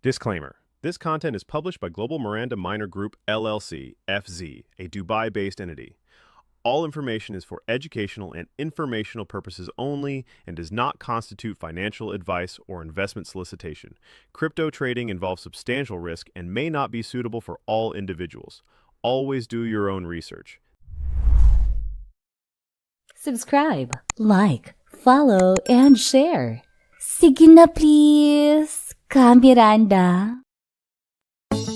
Disclaimer. This content is published by Global Miranda Miner Group, LLC, FZ, a Dubai-based entity. All information is for educational and informational purposes only and does not constitute financial advice or investment solicitation. Crypto trading involves substantial risk and may not be suitable for all individuals. Always do your own research. Subscribe, like, follow, and share. Sige na please, Miranda.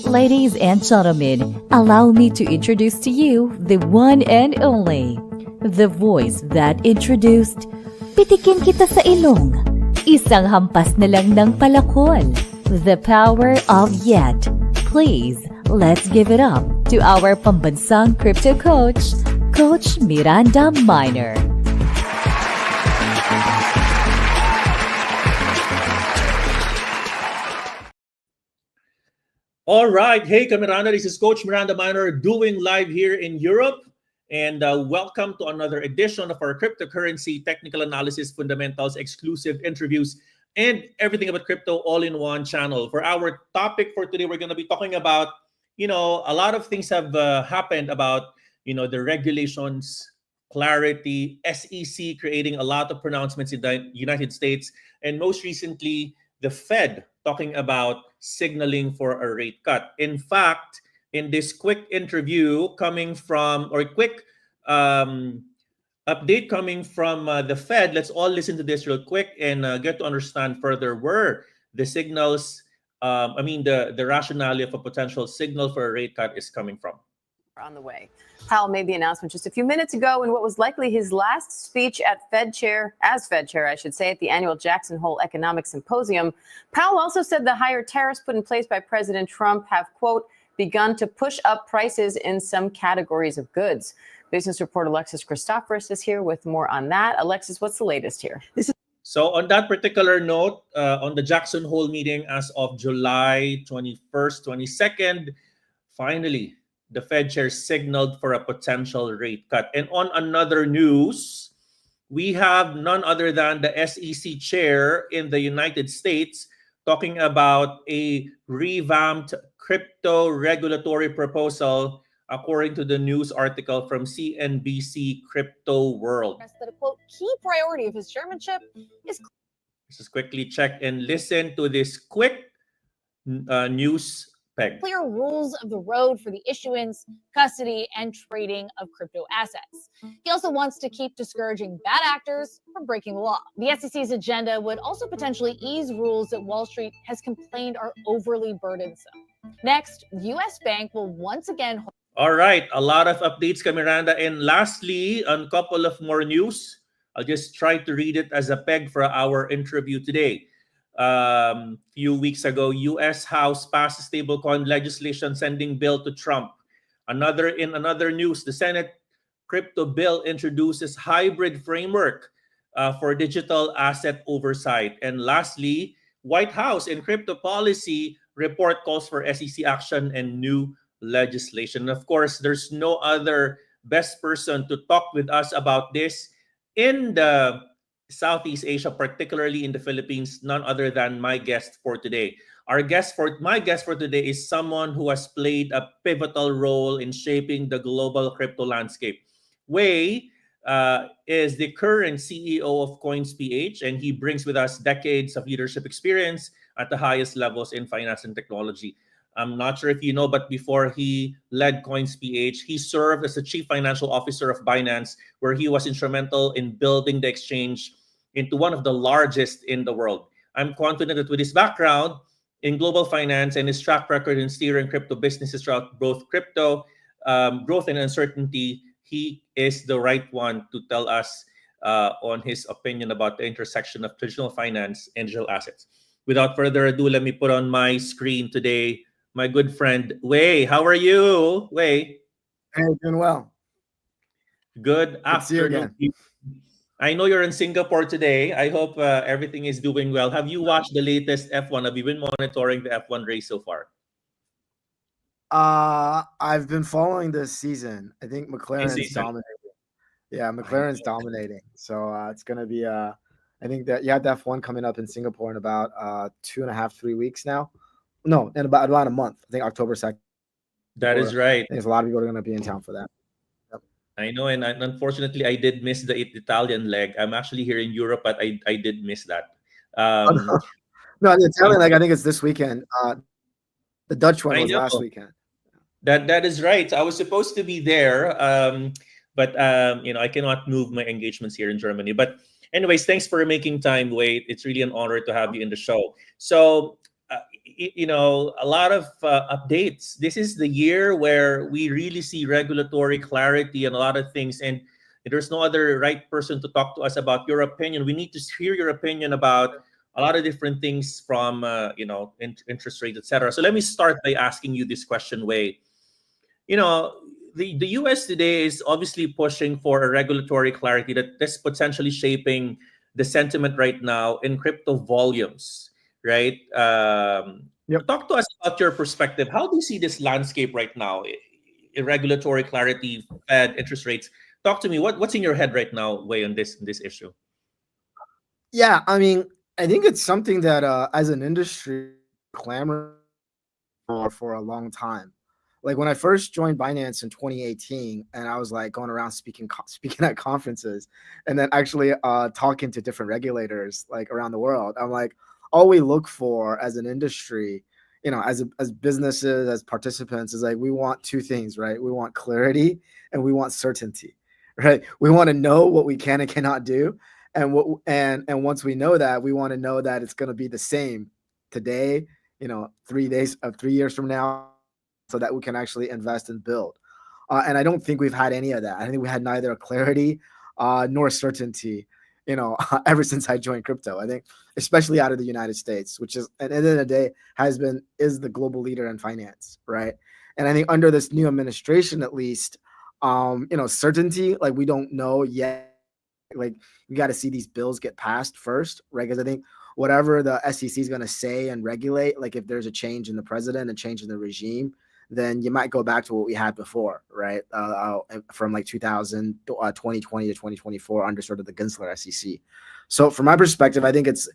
Ladies and gentlemen, allow me to introduce to you the one and only, the voice that introduced, pitikin kita sa ilong, isang hampas na lang ng palakol, the power of yet. Please, let's give it up to our pambansang crypto coach, Coach Miranda Miner. All right. Hey, Miranda. This is Coach Miranda Miner doing live here in Europe. And welcome to another edition of our cryptocurrency technical analysis, fundamentals, exclusive interviews, and everything about crypto all in one channel. For our topic for today, we're going to be talking about, a lot of things have happened about, the regulations, clarity, SEC creating a lot of pronouncements in the United States, and most recently, the Fed talking about signaling for a rate cut. In fact, in this quick interview coming from, or quick update coming from the Fed, let's all listen to this real quick and get to understand further where the signals, the rationale of a potential signal for a rate cut is coming from. On the way. Powell made the announcement just a few minutes ago in what was likely his last speech as Fed chair, at the annual Jackson Hole Economic Symposium. Powell also said the higher tariffs put in place by President Trump have, quote, begun to push up prices in some categories of goods. Business reporter Alexis Christoforous is here with more on that. Alexis, what's the latest here? So on that particular note, on the Jackson Hole meeting as of July 21st, 22nd, finally, the Fed chair signaled for a potential rate cut. And on another news, we have none other than the SEC chair in the United States talking about a revamped crypto regulatory proposal, according to the news article from CNBC Crypto World. That a quote, key priority of his chairmanship is. Let's just quickly check and listen to this quick news peg. Clear rules of the road for the issuance, custody, and trading of crypto assets. He also wants to keep discouraging bad actors from breaking the law. The SEC's agenda would also potentially ease rules that Wall Street has complained are overly burdensome. Next, U.S. Bank will once again. All right, a lot of updates, Miranda. And lastly, a couple of more news. I'll just try to read it as a peg for our interview today. Few weeks ago, U.S. House passed stablecoin legislation sending bill to Trump. In another news, the Senate crypto bill introduces hybrid framework for digital asset oversight. And lastly, White House in crypto policy report calls for SEC action and new legislation. Of course, there's no other best person to talk with us about this in the Southeast Asia, particularly in the Philippines, none other than my guest for today. My guest for today is someone who has played a pivotal role in shaping the global crypto landscape. Wei is the current CEO of COINSPH, and he brings with us decades of leadership experience at the highest levels in finance and technology. I'm not sure if you know, but before he led COINSPH, he served as the chief financial officer of Binance, where he was instrumental in building the exchange into one of the largest in the world. I'm confident that with his background in global finance and his track record in steering crypto businesses throughout both crypto growth and uncertainty, he is the right one to tell us on his opinion about the intersection of traditional finance and digital assets. Without further ado, let me put on my screen today my good friend, Wei. How are you, Wei? Hey, doing well. Good afternoon. I know you're in Singapore today. I hope everything is doing well. Have you watched the latest F1? Have you been monitoring the F1 race so far? I've been following this season. I think McLaren's dominating. Yeah, McLaren's dominating. So it's going to be, I think that you have the F1 coming up in Singapore in about 2.5-3 weeks now. No, in about a month. I think October 2nd. That is I right. think there's a lot of people are going to be in town for that. Yep. I know, and unfortunately, I did miss the Italian leg. I'm actually here in Europe, but I did miss that. Um, No, the Italian I, leg, I think it's this weekend. The Dutch one I was last know. weekend. That is right. I was supposed to be there, but I cannot move my engagements here in Germany. But anyways, thanks for making time, Wade. It's really an honor to have you in the show. So, a lot of updates. This is the year where we really see regulatory clarity and a lot of things. And there's no other right person to talk to us about your opinion. We need to hear your opinion about a lot of different things from interest rates, etc. So let me start by asking you this question, Wade. you know the US today is obviously pushing for a regulatory clarity that's potentially shaping the sentiment right now in crypto volumes, right? Yep. Talk to us about your perspective. How do you see this landscape right now? Regulatory clarity, Fed interest rates. Talk to me. What's in your head right now, Way, on this issue? Yeah, I mean, I think it's something that as an industry clamor for a long time. Like when I first joined Binance in 2018, and I was like going around speaking at conferences, and then actually talking to different regulators like around the world. I'm like, all we look for as an industry, as businesses, as participants, is like we want two things, right? We want clarity and we want certainty, right? We want to know what we can and cannot do, and once we know that, we want to know that it's going to be the same today, 3 years from now, so that we can actually invest and build. And I don't think we've had any of that. I think we had neither clarity nor certainty, ever since I joined crypto. I think, especially out of the United States, which is at the end of the day is the global leader in finance, right? And I think under this new administration, at least, certainty, like we don't know yet. Like you got to see these bills get passed first, right? Because I think whatever the SEC is going to say and regulate, like if there's a change in the president, a change in the regime, then you might go back to what we had before, right? From like 2020 to 2024 under sort of the Gensler SEC. So from my perspective, I think it's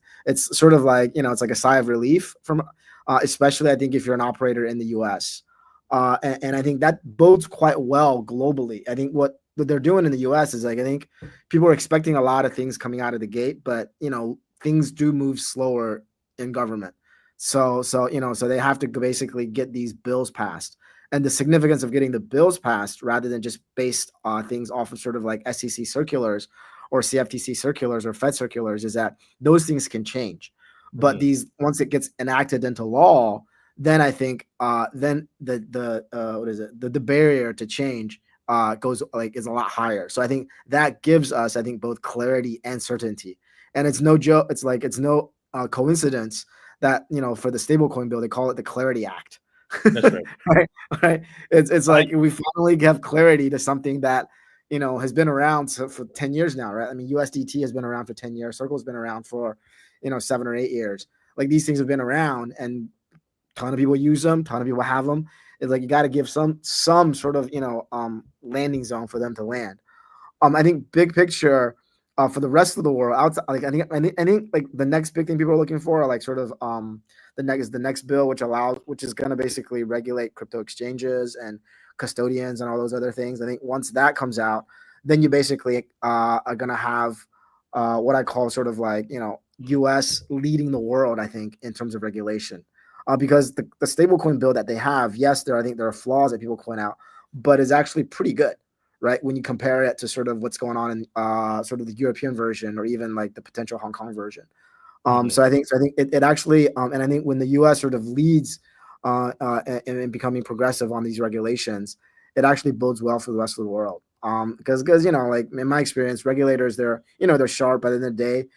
sort of like, it's like a sigh of relief from, especially I think if you're an operator in the US. And I think that bodes quite well globally. I think what they're doing in the US is like, I think people are expecting a lot of things coming out of the gate, but things do move slower in government. So they have to basically get these bills passed. And the significance of getting the bills passed rather than just based on things off of sort of like SEC circulars or CFTC circulars or Fed circulars is that those things can change. But these, once it gets enacted into law, then I think then the barrier to change goes is a lot higher. So I think that gives us, I think, both clarity and certainty. And it's no joke. It's no coincidence that for the stablecoin bill they call it the Clarity Act. That's right. right. It's like we finally have clarity to something that has been around for 10 years now, right? I mean, USDT has been around for 10 years. Circle's been around for 7 or 8 years. Like these things have been around, and ton of people use them, ton of people have them. It's like you got to give some sort of landing zone for them to land. I think big picture for the rest of the world outside, like I think like the next big thing people are looking for are like sort of the next bill which is going to basically regulate crypto exchanges and custodians and all those other things. I think once that comes out, then you basically are going to have what I call sort of like US leading the world, I think, in terms of regulation. Because the stablecoin bill that they have, yes, I think there are flaws that people point out, but is actually pretty good, right? When you compare it to sort of what's going on in sort of the European version or even like the potential Hong Kong version. So I think it actually, and I think when the U.S. sort of leads in becoming progressive on these regulations, it actually bodes well for the rest of the world. Because like in my experience, regulators, they're sharp, but at the end of the day,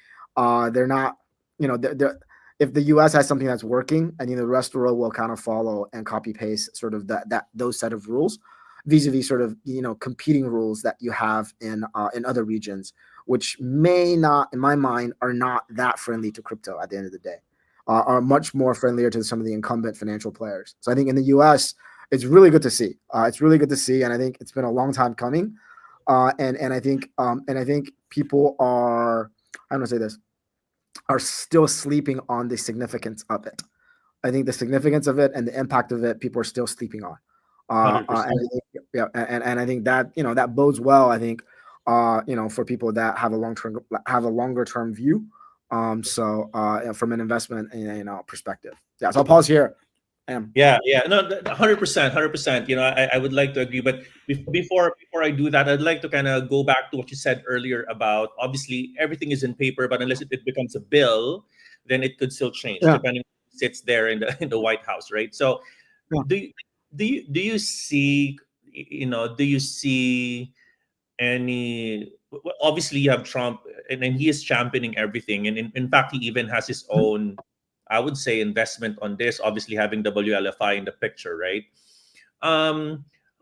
they're not, they're if the U.S. has something that's working, I think the rest of the world will kind of follow and copy paste sort of those set of rules, vis-a-vis sort of competing rules that you have in other regions, which may not, in my mind, are not that friendly to crypto at the end of the day, are much more friendlier to some of the incumbent financial players. So I think in the U.S. it's really good to see. It's really good to see, and I think it's been a long time coming. And I think people are, I'm gonna say this, are still sleeping on the significance of it. I think the significance of it and the impact of it, people are still sleeping on. 100%. And I think, yeah, and I think that that bodes well. I think for people that have a longer term view. From an investment perspective, yeah. So I'll pause here. Yeah, no, 100%, 100%. I would like to agree, but before I do that, I'd like to kind of go back to what you said earlier about obviously everything is in paper, but unless it becomes a bill, then it could still change Yeah. depending on who sits there in the White House, right? So, Yeah. do you see any? Well, obviously you have Trump, and he is championing everything, and in fact he even has his own, I would say, investment on this, obviously having WLFI in the picture, right?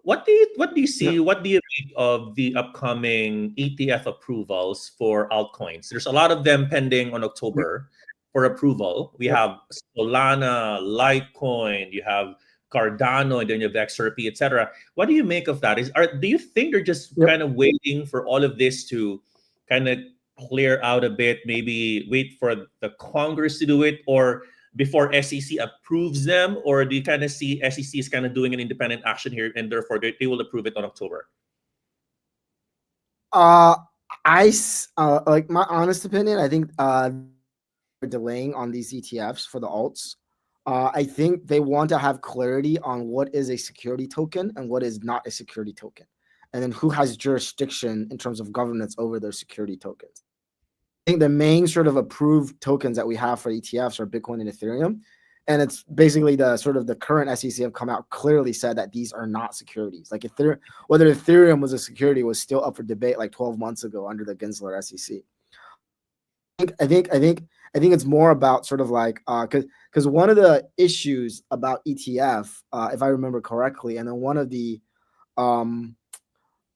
What do you see? Yeah. What do you make of the upcoming ETF approvals for altcoins? There's a lot of them pending on October for approval. We Yep. have Solana, Litecoin, you have Cardano, and then you have XRP, etc. What do you make of that? Do you think they're just Yep. kind of waiting for all of this to kind of clear out a bit, maybe wait for the Congress to do it, or before SEC approves them, or do you kind of see SEC is kind of doing an independent action here, and therefore they will approve it on October? Like my honest opinion, I think we're delaying on these ETFs for the alts. I think they want to have clarity on what is a security token and what is not a security token, and then who has jurisdiction in terms of governance over their security tokens. I think the main sort of approved tokens that we have for ETFs are Bitcoin and Ethereum. And it's basically the current SEC have come out clearly said that these are not securities. Like whether Ethereum was a security was still up for debate like 12 months ago under the Gensler SEC. I think it's more about sort of like because one of the issues about ETF, if I remember correctly, and then one of the I don't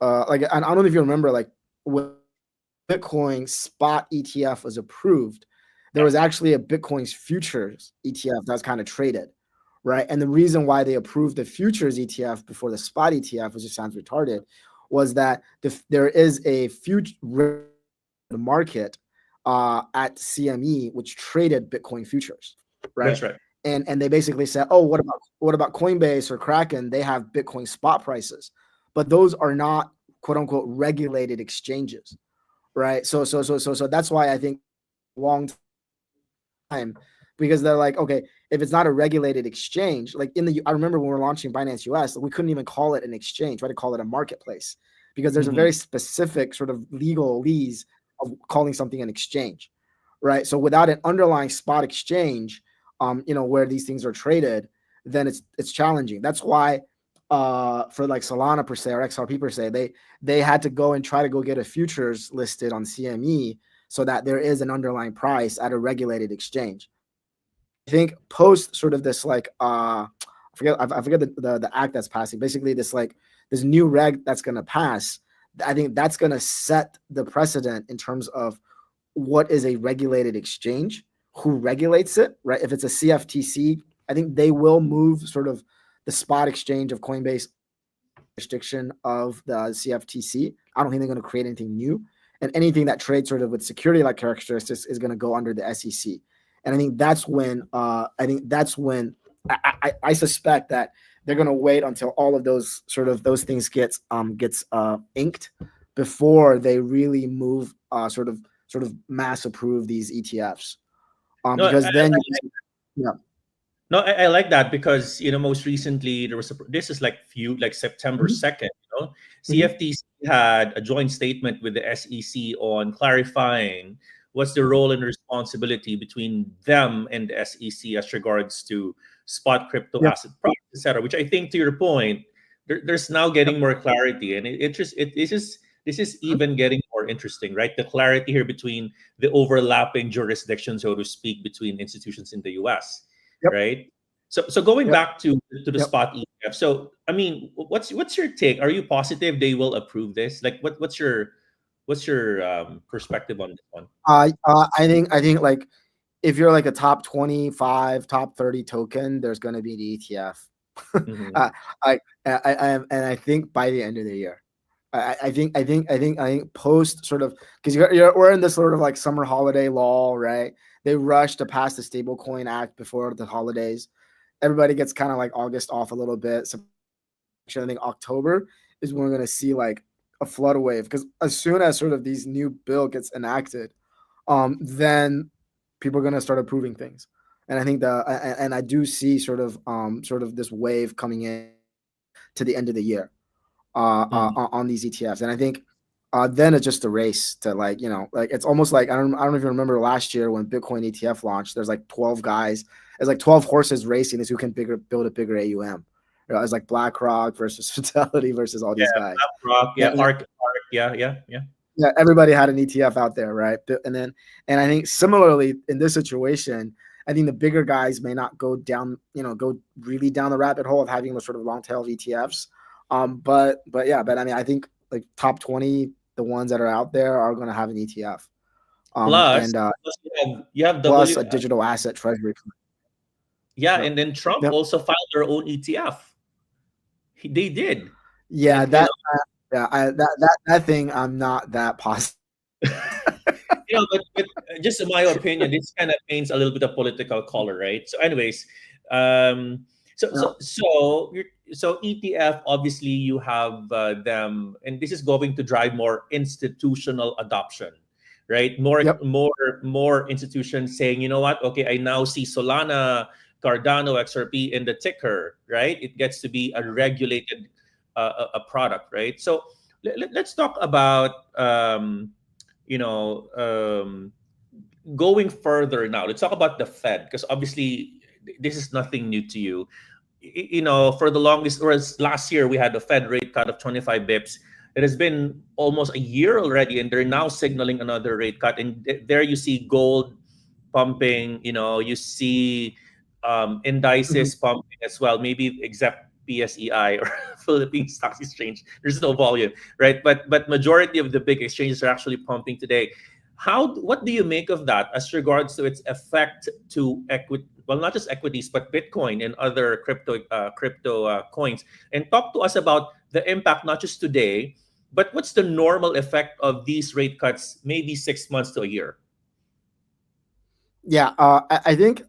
know if you remember, like when Bitcoin spot ETF was approved, there was actually a Bitcoin's futures ETF that was kind of traded, right? And the reason why they approved the futures ETF before the spot ETF, which just sounds retarded, was that there is a future market at CME which traded Bitcoin futures, right? That's right. And they basically said, oh, what about Coinbase or Kraken? They have Bitcoin spot prices, but those are not quote unquote regulated exchanges, right? So that's why I think long time, because they're like, okay, if it's not a regulated exchange, like I remember when we were launching Binance US, we couldn't even call it an exchange, right? To call it a marketplace, because there's a very specific sort of legalese of calling something an exchange, right? So without an underlying spot exchange, where these things are traded, then it's challenging. That's why for like Solana per se or XRP per se, they had to go and try to go get a futures listed on CME so that there is an underlying price at a regulated exchange. I think post sort of this like I forget the act that's passing. Basically, this new reg that's going to pass. I think that's going to set the precedent in terms of what is a regulated exchange, who regulates it, right? If it's a CFTC, I think they will move sort of the spot exchange of Coinbase jurisdiction of the CFTC. I don't think they're going to create anything new, and anything that trades sort of with security-like characteristics is going to go under the SEC. And I think that's when I suspect that they're going to wait until all of those things gets inked before they really move sort of mass approve these ETFs. Because then No, I like that because most recently there was this is like September 2nd. CFTC had a joint statement with the SEC on clarifying what's the role and responsibility between them and the SEC as regards to spot crypto asset prices, etc. Which I think, to your point, there's now getting more clarity, and this is even getting more interesting, right? The clarity here between the overlapping jurisdictions, so to speak, between institutions in the U.S. Right. So going back to the spot ETF. So I mean, what's your take? Are you positive they will approve this? Like, what's your perspective on this one? I think like if you're like a top 25, top 30 token, there's going to be the ETF. I think by the end of the year. I think post sort of, because we're in this sort of like summer holiday lull, right? They rushed to pass the Stablecoin Act before the holidays. Everybody gets kind of like August off a little bit. So I think October is when we're going to see like a flood wave, because as soon as sort of these new bill gets enacted, then people are going to start approving things. And I think and I do see sort of this wave coming in to the end of the year on these ETFs. And I think then it's just a race to like, like it's almost like, I don't know if you remember last year when Bitcoin ETF launched, there's like 12 guys, there's like 12 horses racing is who can build a bigger AUM. It's like BlackRock versus Fidelity versus all these guys. BlackRock, ARK, yeah. Yeah, everybody had an ETF out there, right? And I think similarly in this situation, I think the bigger guys may not go down, go really down the rabbit hole of having a sort of long tail of ETFs. But I mean, I think like top 20, the ones that are out there are going to have an ETF. Plus you have plus a digital asset treasury. Yeah, and then Trump also filed their own ETF. They did. Yeah, and, that thing, I'm not that positive. But just in my opinion, this kind of paints a little bit of political color, right? So, anyways, so ETF, obviously you have them, and this is going to drive more institutional adoption, right? More institutions saying, you know what? Okay, I now see Solana, Cardano, XRP in the ticker, right? It gets to be a regulated a product, right? So let's talk about going further now. Let's talk about the Fed, because obviously this is nothing new to you. For the longest, whereas last year we had a Fed rate cut of 25 bips. It has been almost a year already, and they're now signaling another rate cut. And there you see gold pumping. You see indices pumping as well. Maybe except PSEI or Philippine Stock Exchange. There's no volume, right? But majority of the big exchanges are actually pumping today. What do you make of that as regards to its effect to equity? Well, not just equities, but Bitcoin and other crypto coins. And talk to us about the impact, not just today, but what's the normal effect of these rate cuts, maybe 6 months to a year? Yeah, I think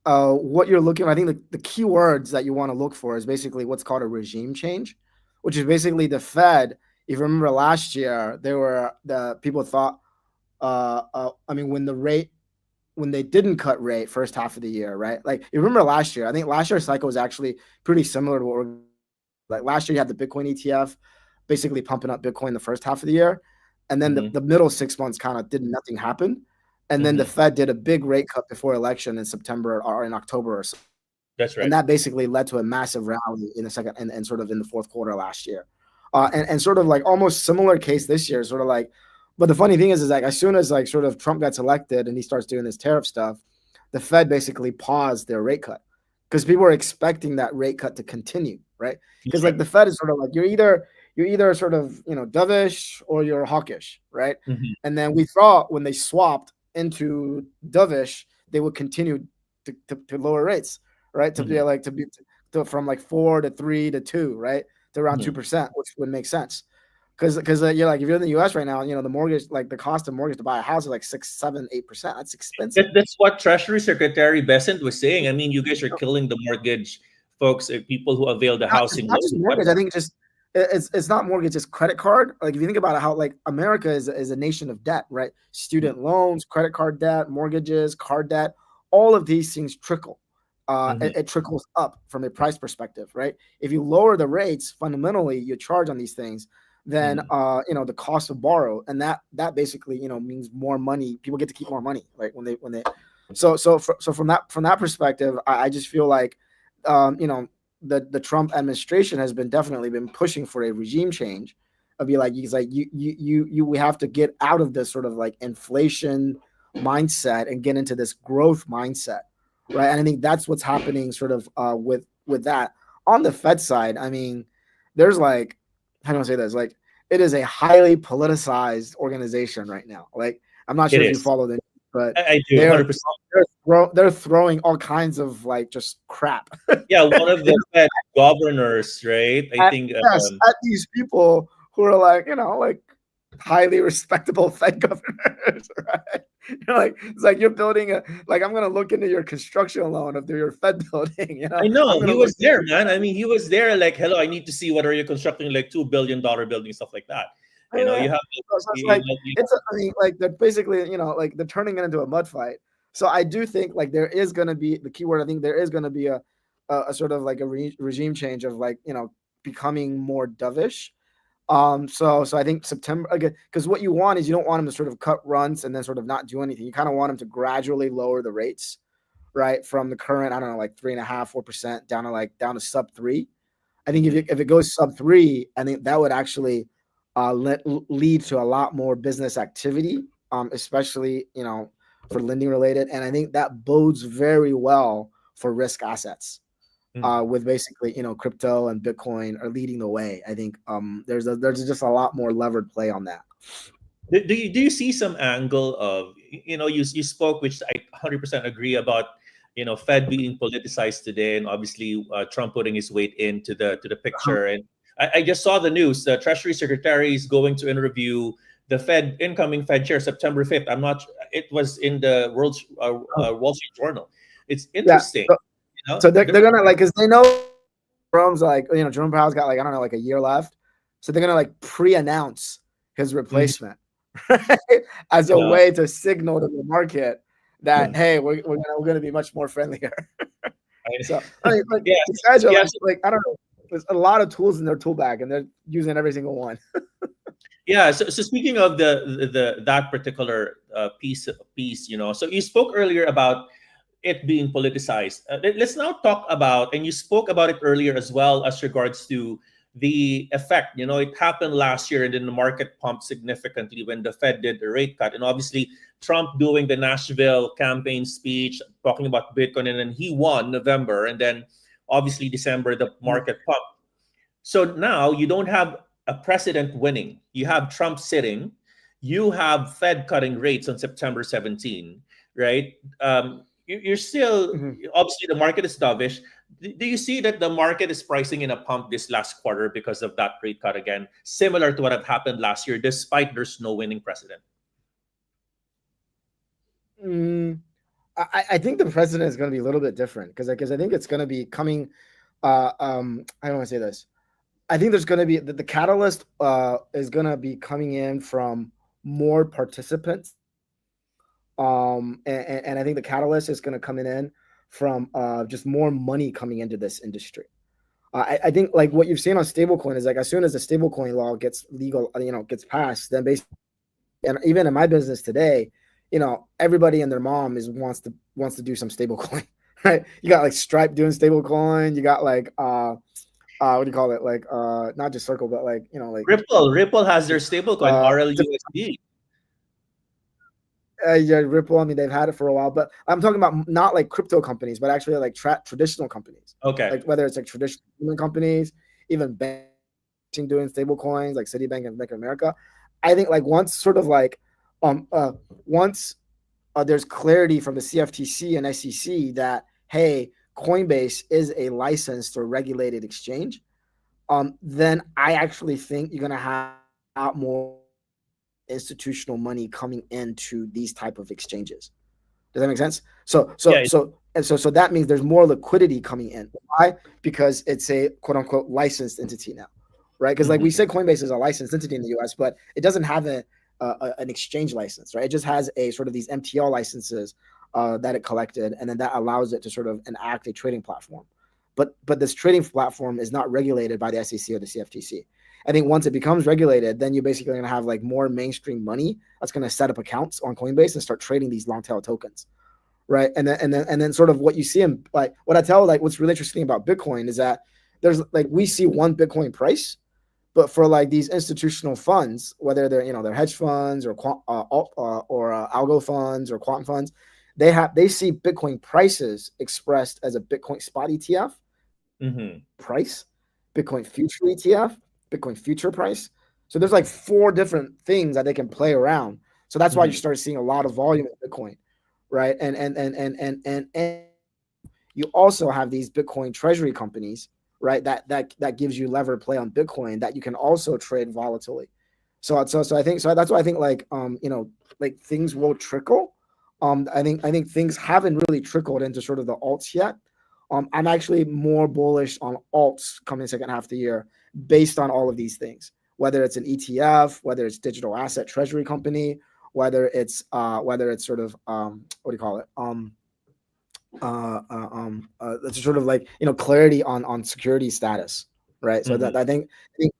what you're looking at, I think the key words that you want to look for is basically what's called a regime change, which is basically the Fed. If you remember last year, people thought, when they didn't cut rate first half of the year, right? Like you remember last year, I think last year's cycle was actually pretty similar to what we're like. Last year you had the Bitcoin ETF basically pumping up Bitcoin the first half of the year. And then the middle 6 months kind of nothing happened. And then the Fed did a big rate cut before election in September or in October or so. That's right. And that basically led to a massive rally in the second and sort of in the fourth quarter last year. And sort of like almost similar case this year, sort of like, but the funny thing is like as soon as like sort of Trump gets elected and he starts doing this tariff stuff, the Fed basically paused their rate cut because people were expecting that rate cut to continue, right? Because like the Fed is sort of like you're either sort of dovish or you're hawkish, right? And then we thought when they swapped into dovish, they would continue to lower rates, right? To be like to from like 4 to 3 to 2, right? To around 2%, which would make sense. Because you're like, if you're in the U.S. right now, the mortgage, like the cost of mortgage to buy a house is like 6, 7, 8%. That's expensive. That's what Treasury Secretary Bessent was saying. I mean, you guys are killing the mortgage folks, people who avail the housing. Not just mortgage. I think it's not mortgage, it's credit card. Like if you think about how like America is a nation of debt, right? Student loans, credit card debt, mortgages, card debt, all of these things trickle. It trickles up from a price perspective, right? If you lower the rates, fundamentally you charge on these things, then the cost of borrow, and that basically means more money. People get to keep more money, right? When they so from that perspective, I just feel like the Trump administration has definitely been pushing for a regime change. He's like we have to get out of this sort of like inflation mindset and get into this growth mindset, right? And I think that's what's happening sort of with that. On the Fed side, I mean, there's like, how do I say this? Like, it is a highly politicized organization right now. Like, I'm not sure if you follow them, but I do. 100%. They're throwing all kinds of like just crap. Yeah, one of the Fed governors, right? I think at these people who are like, like highly respectable Fed governors, right? It's like you're building like I'm gonna look into your construction loan of your Fed building. I I'm know he gonna look was there, man. I mean, he was there. Like, hello, I need to see what are you constructing, like $2 billion building, stuff like that. Yeah. You have So it's like I mean, like they're basically, like they're turning it into a mud fight. So I do think like there is going to be the keyword. I think there is going to be a sort of like a regime change of like becoming more dovish. So I think September again, because what you want is you don't want them to sort of cut runs and then sort of not do anything. You kind of want them to gradually lower the rates, right, from the current, I don't know, like 3.5%, 4% down to sub 3. I think if it goes sub 3, I think that would actually lead to a lot more business activity, especially for lending related, and I think that bodes very well for risk assets. With basically crypto and Bitcoin are leading the way. I think there's just a lot more levered play on that. Do you see some angle of you spoke, which I 100% agree about, Fed being politicized today, and obviously Trump putting his weight into the picture. And I just saw the news. The Treasury Secretary is going to interview the incoming Fed chair September 5th. I'm not. It was in the Wall Street Journal. It's interesting. Yeah. So they're gonna like, because they know Jerome's like, Jerome Powell's got like, I don't know, like a year left, so they're gonna like pre-announce his replacement. Right? As a way to signal to the market that hey, we're gonna be much more friendlier. So I mean, like, these guys are like, I don't know, there's a lot of tools in their tool bag, and they're using every single one. Yeah. So speaking of that particular piece, so you spoke earlier about it being politicized. Let's now talk about, and you spoke about it earlier as well, as regards to the effect. It happened last year, and then the market pumped significantly when the Fed did the rate cut. And obviously, Trump doing the Nashville campaign speech, talking about Bitcoin, and then he won November. And then obviously, December, the market pumped. So now you don't have a president winning. You have Trump sitting. You have Fed cutting rates on September 17, right? You're still, obviously the market is dovish. Do you see that the market is pricing in a pump this last quarter because of that rate cut again, similar to what had happened last year, despite there's no winning president? I think the president is going to be a little bit different because I think it's going to be coming. I don't want to say this. I think there's going to be the catalyst is going to be coming in from more participants. And I think the catalyst is going to come in from just more money coming into this industry. I think like what you've seen on stablecoin is like as soon as the stablecoin law gets legal, gets passed, then basically, and even in my business today, everybody and their mom wants to do some stablecoin, right? You got like Stripe doing stablecoin. You got like what do you call it? Like not just Circle, but like like Ripple has their stablecoin RLUSD. Yeah, Ripple. I mean, they've had it for a while, but I'm talking about not like crypto companies, but actually like traditional companies. Okay. Like whether it's like traditional human companies, even banks doing stable coins like Citibank and Bank of America. I think like once sort of like once there's clarity from the CFTC and SEC that hey, Coinbase is a licensed or regulated exchange, then I actually think you're gonna have a lot more institutional money coming into these type of exchanges. Does that make sense? So that means there's more liquidity coming in. Why? Because it's a quote unquote licensed entity now, right? Because like we said, Coinbase is a licensed entity in the US, but it doesn't have an exchange license, right? It just has a sort of these MTL licenses that it collected, and then that allows it to sort of enact a trading platform. But this trading platform is not regulated by the SEC or the CFTC. I think once it becomes regulated, then you're basically going to have like more mainstream money that's going to set up accounts on Coinbase and start trading these long tail tokens, right? And then sort of what you see in like what I tell like what's really interesting about Bitcoin is that there's like we see one Bitcoin price, but for like these institutional funds, whether they're they're hedge funds or algo funds or quant funds, they see Bitcoin prices expressed as a Bitcoin spot ETF price, Bitcoin future ETF, Bitcoin future price. So there's like 4 different things that they can play around. So that's why you start seeing a lot of volume in Bitcoin, right? And you also have these Bitcoin treasury companies, right? That gives you lever play on Bitcoin that you can also trade volatility. So I think that's why I think like like things will trickle. I think things haven't really trickled into sort of the alts yet. I'm actually more bullish on alts coming second half of the year based on all of these things. Whether it's an ETF, whether it's digital asset treasury company, whether it's sort of what do you call it? It's sort of like clarity on security status, right? So that I think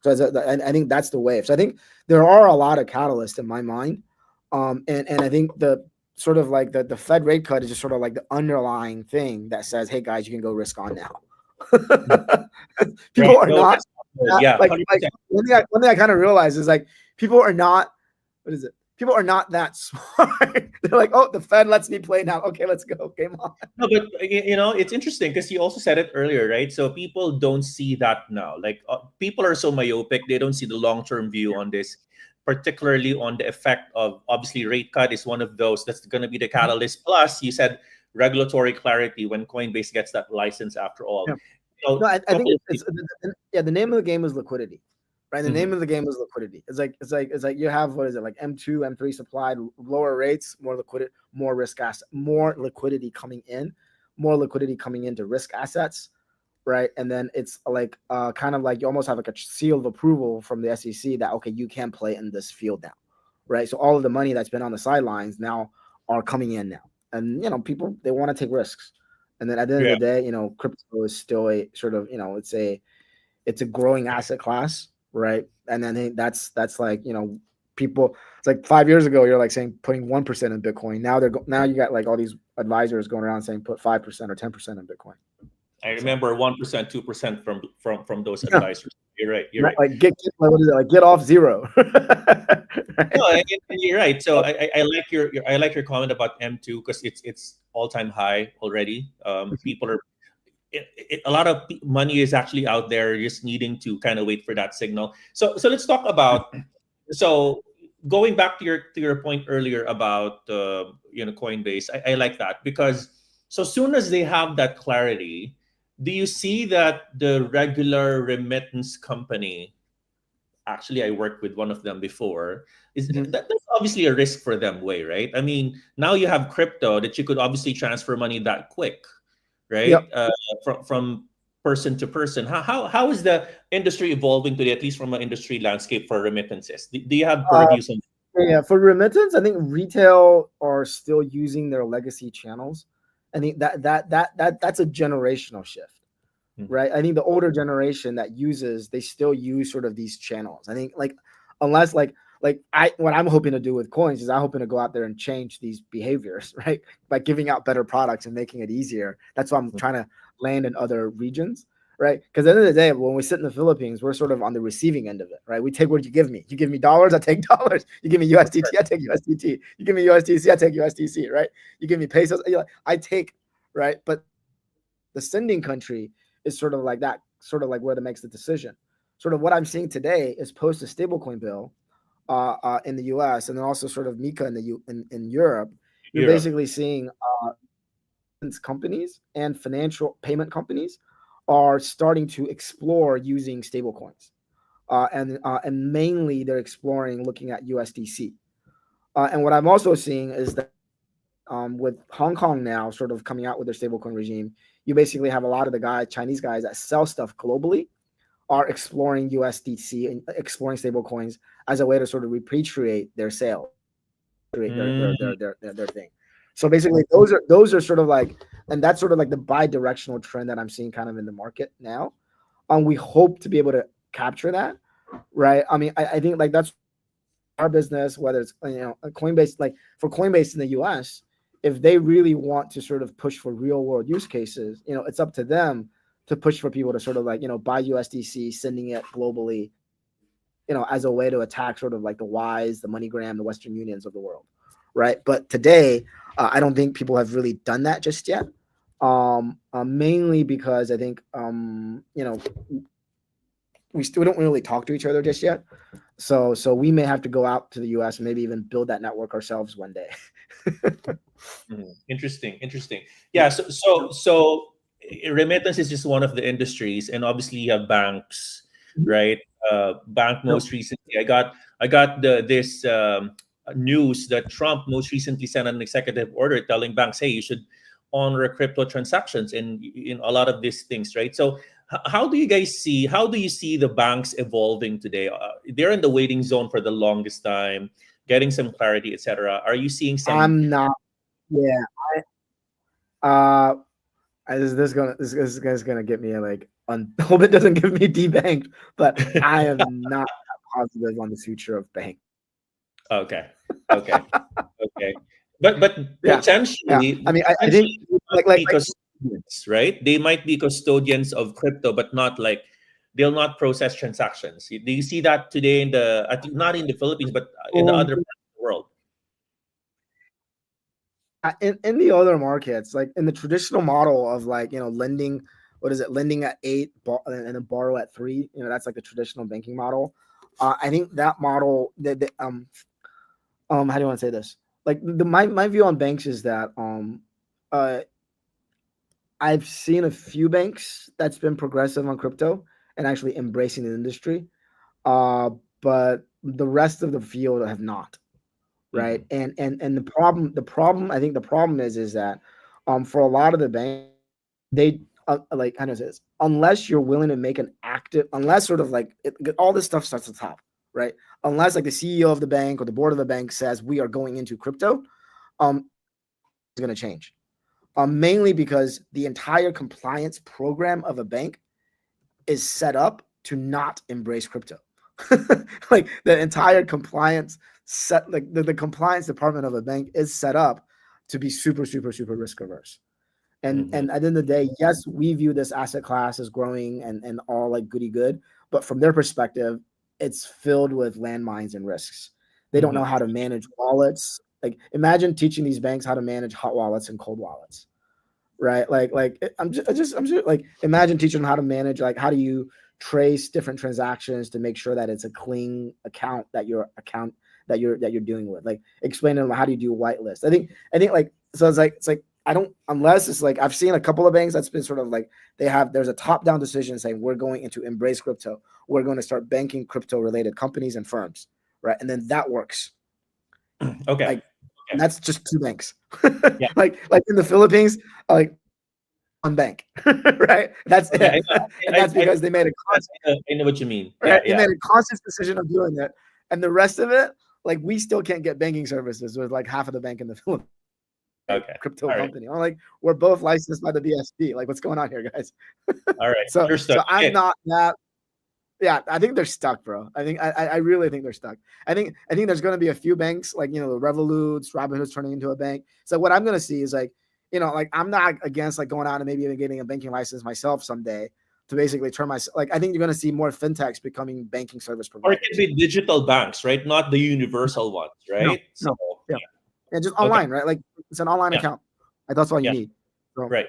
that's the wave. So I think there are a lot of catalysts in my mind, and I think the sort of like the Fed rate cut is just sort of like the underlying thing that says, hey guys, you can go risk on now. People Right. are No, not that's good. Yeah, like 100%. one thing I kind of realize is like people are not people are not that smart. They're like, oh, the Fed lets me play now. Okay, let's go. Game on. No, but it's interesting because you also said it earlier, right? So people don't see that now. Like people are so myopic; they don't see the long-term view on this, particularly on the effect of obviously rate cut is one of those that's going to be the catalyst. Plus, you said regulatory clarity when Coinbase gets that license after all. Yeah. So, No, I think couple of it's the name of the game is liquidity, right? The Mhm. name of the game is liquidity. It's like you have what is it like M2, M3 supplied, lower rates, more liquidity, more risk asset, more liquidity coming into risk assets, right? And then it's like kind of like you almost have like a seal of approval from the SEC that okay, you can play in this field now, right? So all of the money that's been on the sidelines now are coming in now, and people they want to take risks. And then at the end Yeah. of the day, crypto is still a sort of it's a growing asset class, right? And then that's like people. It's like 5 years ago, you're like saying putting 1% in Bitcoin. Now you got like all these advisors going around saying put 5% or 10% in Bitcoin. I remember 1%, 2% from those Yeah. advisors. You're right. You're right. Like what is it? Like get off zero. No, and you're right. So I like your comment about M2 because it's all-time high already. People are a lot of money is actually out there just needing to kind of wait for that signal. So let's talk about so going back to your point earlier about Coinbase. I like that because so soon as they have that clarity, do you see that the regular remittance company, actually I worked with one of them before, that's obviously a risk for them way, right? I mean, now you have crypto that you could obviously transfer money that quick, right? Yep. From person to person. How is the industry evolving today, at least from an industry landscape for remittances? Do you have purviews on? Yeah, for remittance, I think retail are still using their legacy channels. I think that's a generational shift, right? I think the older generation they still use sort of these channels. I think like unless like what I'm hoping to do with coins is I'm hoping to go out there and change these behaviors, right? By giving out better products and making it easier. That's why I'm trying to land in other regions. Right. Because at the end of the day, when we sit in the Philippines, we're sort of on the receiving end of it. Right. We take what you give me. You give me dollars, I take dollars. You give me USDT, I take USDT. You give me USDC, I take USDC. Right. You give me pesos, I take. Right. But the sending country is sort of like that, sort of like where it makes the decision. Sort of what I'm seeing today is post a stablecoin bill in the US and then also sort of MiCA in Europe. You're basically seeing companies and financial payment companies are starting to explore using stablecoins, and mainly they're exploring looking at USDC. And what I'm also seeing is that with Hong Kong now sort of coming out with their stablecoin regime, you basically have a lot of the Chinese guys that sell stuff globally are exploring USDC and exploring stablecoins as a way to sort of repatriate their sales, their thing. So basically, those are sort of like, and that's sort of like the bi-directional trend that I'm seeing kind of in the market now. We hope to be able to capture that, right? I mean, I think like that's our business, whether it's Coinbase, like for Coinbase in the US, if they really want to sort of push for real world use cases, it's up to them to push for people to sort of like buy USDC, sending it globally, as a way to attack sort of like the Wise, the MoneyGram, the Western Unions of the world. Right. But today, I don't think people have really done that just yet. Mainly because I think, we still don't really talk to each other just yet. So we may have to go out to the US and maybe even build that network ourselves one day. Interesting. Yeah. So remittance is just one of the industries, and obviously you have banks, right? Bank most recently, I got this news that Trump most recently sent an executive order telling banks, hey, you should honor crypto transactions in a lot of these things, right? So how do you see the banks evolving today? They're in the waiting zone for the longest time, getting some clarity, etc. Are you seeing some? I'm not. Yeah. Uh, this guy's gonna get me like hope it doesn't give me debanked, but I am not positive on the future of bank. Okay. But Yeah. potentially, I mean, I think like custodians, right? They might be custodians of crypto, but not like they'll not process transactions. Do you see that today I think not in the Philippines, but in the other parts of the world? in the other markets, like in the traditional model of like lending, lending at 8 and then borrow at 3, that's like the traditional banking model. I think that model how do you want to say this, like my view on banks is that I've seen a few banks that's been progressive on crypto and actually embracing the industry, but the rest of the field have not. Right. And the problem I think the problem is that for a lot of the banks, they like kind of says, unless you're willing to make an active, unless sort of like all this stuff starts at the top, right? Unless like the CEO of the bank or the board of the bank says we are going into crypto, it's going to change. Mainly because the entire compliance program of a bank is set up to not embrace crypto. Like the entire compliance set, like the compliance department of a bank is set up to be super risk averse. And at the end of the day, yes, we view this asset class as growing and all like goody good, but from their perspective, it's filled with landmines and risks. They don't know how to manage wallets. Like imagine teaching these banks how to manage hot wallets and cold wallets, right? Like I'm just like imagine teaching them how to manage, like how do you trace different transactions to make sure that it's a clean account that you're dealing with. Like explain to them how do you do whitelist. I think like so it's like I don't, unless it's like I've seen a couple of banks that's been sort of like there's a top-down decision saying we're going to embrace crypto. We're going to start banking crypto-related companies and firms, right? And then that works. Okay. Like and that's just 2 banks. Yeah. like in the Philippines, like 1 bank, right? That's it. And that's because they made a conscious, I know what you mean. right? Yeah. They made a conscious decision of doing it, and the rest of it, like we still can't get banking services with like half of the bank in the Philippines. Okay. Crypto company. I'm like, we're both licensed by the BSP. Like, what's going on here, guys? All right. So I'm not that. Yeah, I think they're stuck, bro. I really think they're stuck. I think there's going to be a few banks like the Revoluts, Robinhood's turning into a bank. So what I'm going to see is like like I'm not against like going out and maybe even getting a banking license myself someday to basically turn myself. Like I think you're going to see more fintechs becoming banking service providers. Or it could be digital banks, right? Not the universal ones, right? No. Yeah, just online, right? Like it's an online account. Like that's all you need. So. Right.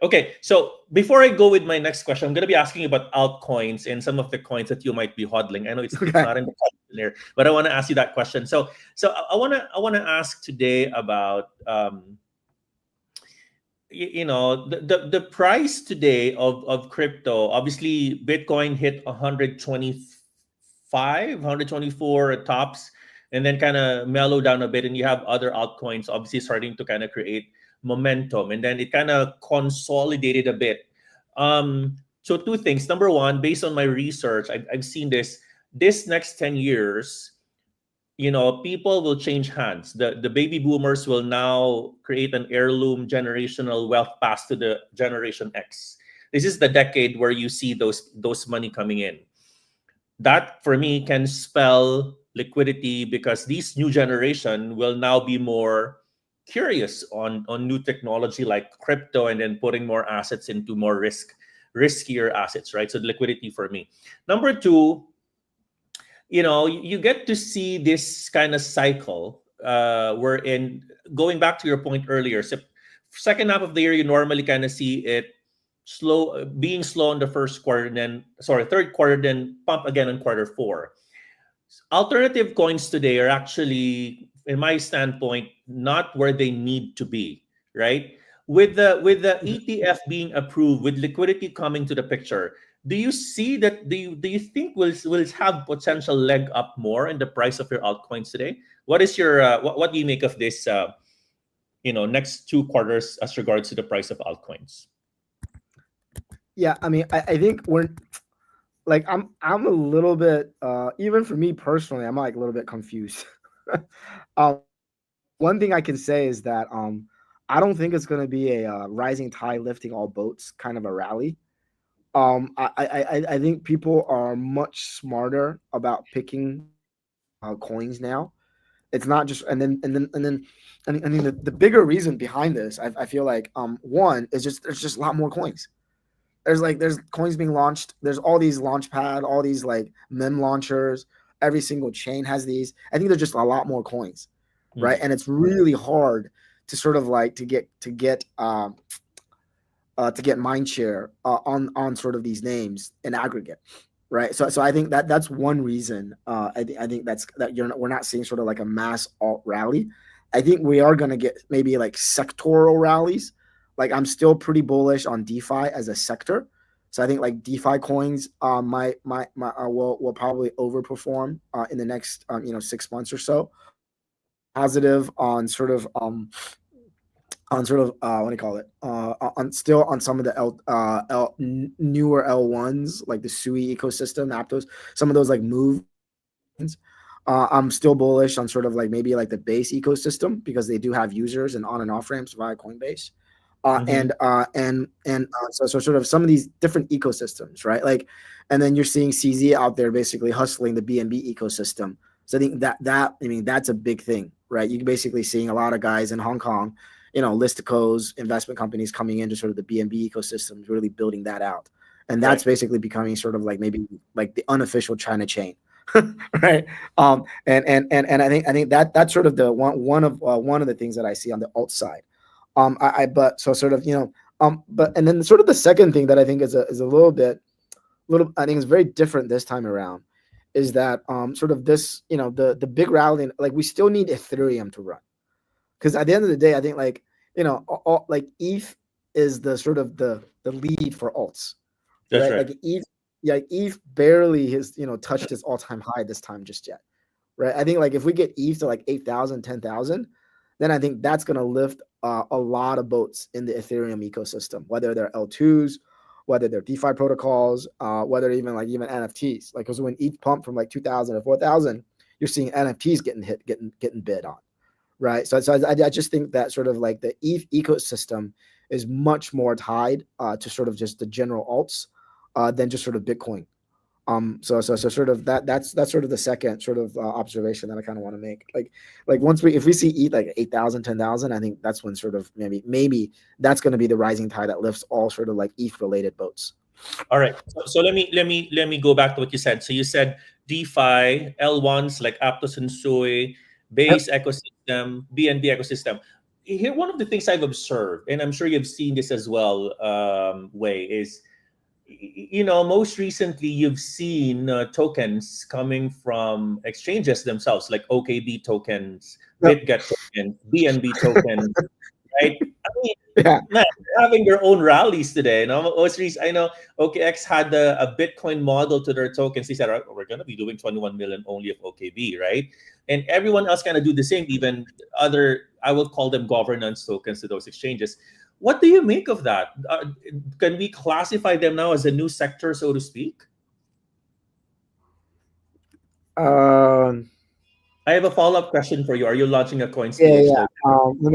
Okay, so before I go with my next question, I'm going to be asking about altcoins and some of the coins that you might be hodling. I know it's not in the question there, but I want to ask you that question. So I want to ask today about the price today of crypto. Obviously, Bitcoin hit 125, 124 at tops, and then kind of mellow down a bit. And you have other altcoins obviously starting to kind of create momentum, and then it kind of consolidated a bit. So 2 things. Number one, based on my research, I've seen this next 10 years, people will change hands. The baby boomers will now create an heirloom generational wealth pass to the Generation X. This is the decade where you see those money coming in. That for me can spell liquidity, because this new generation will now be more curious on new technology like crypto, and then putting more assets into more riskier assets, right? So liquidity for me. Number 2, you get to see this kind of cycle wherein, going back to your point earlier, so second half of the year, you normally kind of see it being slow in the third quarter, then pump again in quarter 4. Alternative coins today are actually, in my standpoint, not where they need to be, right? with the ETF being approved, with liquidity coming to the picture, do you see that? Do you think will have potential leg up more in the price of your altcoins today? What is your what do you make of this? Next 2 quarters as regards to the price of altcoins. Yeah, I mean, I think we're like I'm a little bit even for me personally, I'm like a little bit confused. um, one thing I can say is that I don't think it's going to be a rising tide lifting all boats kind of a rally. I think people are much smarter about picking coins now. It's not just and I mean the bigger reason behind this, I feel like one is just there's just a lot more coins. There's coins being launched. There's all these launch pad, all these like mem launchers. Every single chain has these. I think there's just a lot more coins, right? And it's really hard to sort of like to get mind share on sort of these names in aggregate, right? So I think that's one reason. I think we're not seeing sort of like a mass alt rally. I think we are going to get maybe like sectoral rallies. Like I'm still pretty bullish on DeFi as a sector. So I think like DeFi coins will probably overperform in the next 6 months or so. Positive on sort of what do you call it? On some of the newer L1s like the Sui ecosystem, Aptos, some of those like move. I'm still bullish on sort of like maybe like the base ecosystem because they do have users and on and off ramps via Coinbase. So sort of some of these different ecosystems, right? Like, and then you're seeing CZ out there basically hustling the BNB ecosystem. So I think that's a big thing, right? You're basically seeing a lot of guys in Hong Kong, listicos, investment companies coming into sort of the BNB ecosystem, really building that out. And that's basically becoming sort of like maybe like the unofficial China chain. Right. And I think that's sort of the one of the things that I see on the alt side. But and then sort of the second thing that I think is a little I think is very different this time around is that sort of this, the big rally, like we still need Ethereum to run. Because at the end of the day, I think like, like ETH is the sort of the lead for alts. That's right. Like ETH barely has, touched its all-time high this time just yet. Right. I think like if we get ETH to like 8,000, 10,000, then I think that's going to lift a lot of boats in the Ethereum ecosystem, whether they're L2s, whether they're DeFi protocols, whether even NFTs. Like, because when ETH pumped from like 2,000 to 4,000, you're seeing NFTs getting bid on, right? So I just think that sort of like the ETH ecosystem is much more tied to sort of just the general alts than just sort of Bitcoin. So sort of that's sort of the second sort of observation that I kind of want to make. Like if we see ETH like 8,000, 10,000, I think that's when sort of maybe that's going to be the rising tide that lifts all sort of like ETH related boats. All right. So let me go back to what you said. So you said DeFi, L1s like Aptos and Sui, base ecosystem, BNB ecosystem. Here, one of the things I've observed, and I'm sure you've seen this as well, Wei, is most recently you've seen tokens coming from exchanges themselves, like OKB tokens, BitGet tokens, BNB tokens, right? I mean, man, they're having their own rallies today. I know OKX had a Bitcoin model to their tokens. They said, we're going to be doing 21 million only of OKB, right? And everyone else kind of do the same, even other, I will call them governance tokens to those exchanges. What do you make of that? Can we classify them now as a new sector, so to speak? I have a follow-up question for you. Are you launching a COINSPH? Yeah. Let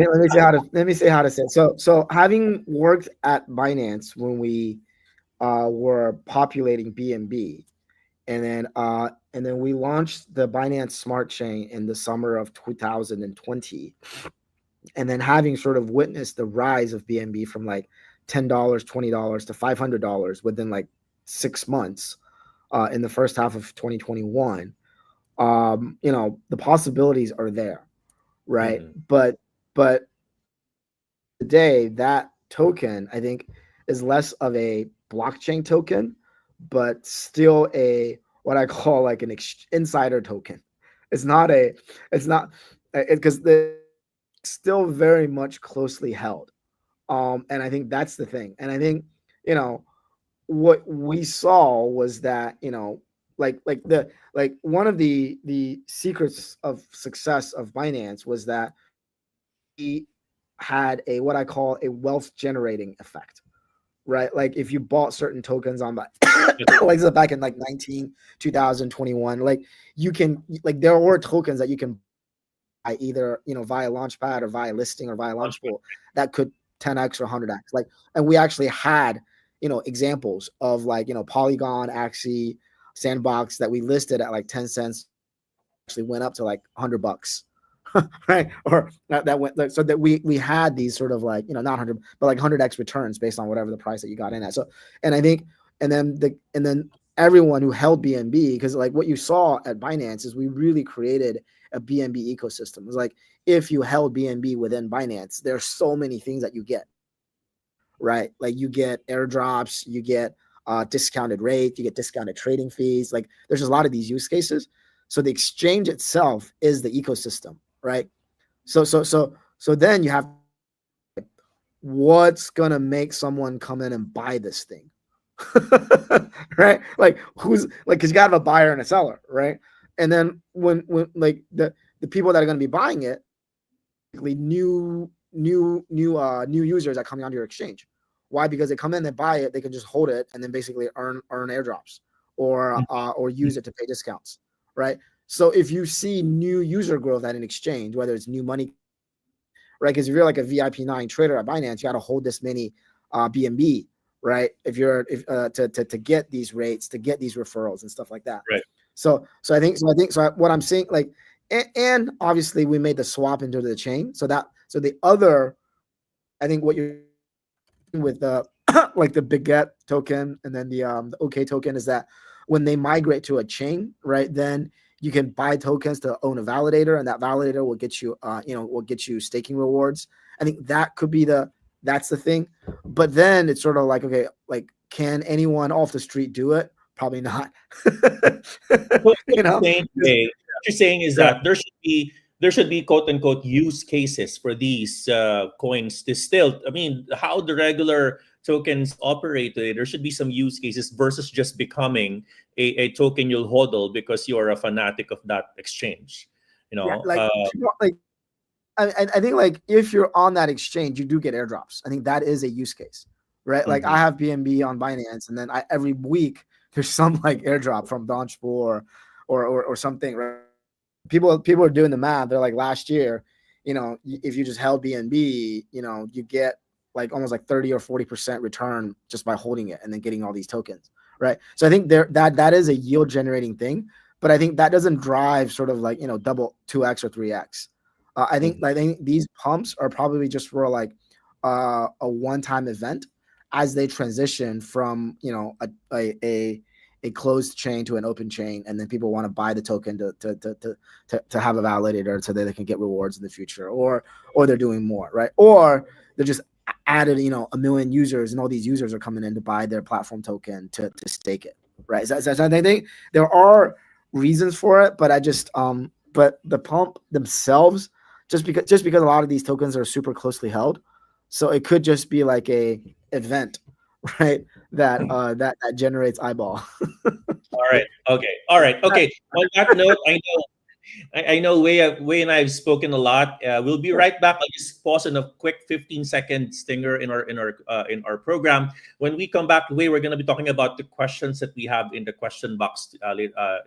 me say how to say it. So having worked at Binance when we were populating BNB, and then we launched the Binance Smart Chain in the summer of 2020. And then having sort of witnessed the rise of BNB from like $10, $20 to $500 within like 6 months in the first half of 2021, the possibilities are there, right? But today that token, I think, is less of a blockchain token, but still what I call like an insider token. It's not because the still very much closely held. And I think that's the thing. And I think, you know, what we saw was that, you know, like one of the secrets of success of Binance was that he had a what I call a wealth generating effect, right? Like if you bought certain tokens on like back in like 2021, like you can, like there were tokens that you can buy either, you know, via Launchpad or via listing or via Launchpool that could 10x or 100x. Like, and we actually had, you know, examples of like, you know, Polygon, Axie, Sandbox that we listed at like 10 cents actually went up to like $100. Right, or that went like, so that we had these sort of like, you know, not 100 but like 100x returns based on whatever the price that you got in at. So, and I think, and then everyone who held BNB, because like what you saw at Binance is we really created a BNB ecosystem. It was like if you held BNB within Binance, there's so many things that you get, right? Like you get airdrops, you get discounted rate, you get discounted trading fees. Like there's just a lot of these use cases. So the exchange itself is the ecosystem, right? So then you have what's gonna make someone come in and buy this thing, right? Like who's like, because you got to have a buyer and a seller, right? And then when like the people that are gonna be buying it, new users are coming onto your exchange. Why? Because they come in, they buy it, they can just hold it, and then basically earn airdrops or use it to pay discounts, right? So if you see new user growth at an exchange, whether it's new money, right? Because if you're like a VIP9 trader at Binance, you got to hold this many BNB, right? If you're to get these rates, to get these referrals and stuff like that. Right. So what I'm saying, like, and obviously we made the swap into the chain. So the other, I think what you're with the like the Baguette token and then the OK token is that when they migrate to a chain, right, then you can buy tokens to own a validator, and that validator will get you, will get you staking rewards. I think that could be that's the thing. But then it's sort of like, okay, like, can anyone off the street do it? Probably not. What you're saying is that there should be quote unquote use cases for these coins to still, I mean, how the regular tokens operate today, there should be some use cases versus just becoming a token you'll hodl because you are a fanatic of that exchange. You know, I think like if you're on that exchange, you do get airdrops. I think that is a use case, right? Like I have BNB on Binance, and then every week there's some like airdrop from Launchpool or something, right? People are doing the math. They're like, last year, you know, if you just held BNB, you know, you get like almost like 30 or 40% return just by holding it and then getting all these tokens, right? So I think that is a yield generating thing, but I think that doesn't drive sort of like, you know, double 2x or 3x. I think these pumps are probably just for like a one-time event as they transition from, you know, a closed chain to an open chain, and then people want to buy the token to have a validator so that they can get rewards in the future, or they're doing more, right? Or they're just added, you know, 1 million users, and all these users are coming in to buy their platform token to stake it, right? So I think there are reasons for it, but I just but the pump themselves, just because a lot of these tokens are super closely held, so it could just be like a event, right? That generates eyeball. All right. Okay. On that note, I know Wei and I have spoken a lot. We'll be right back. I'll just pause on a quick 15-second stinger in our program. When we come back, Wei, we're going to be talking about the questions that we have in the question box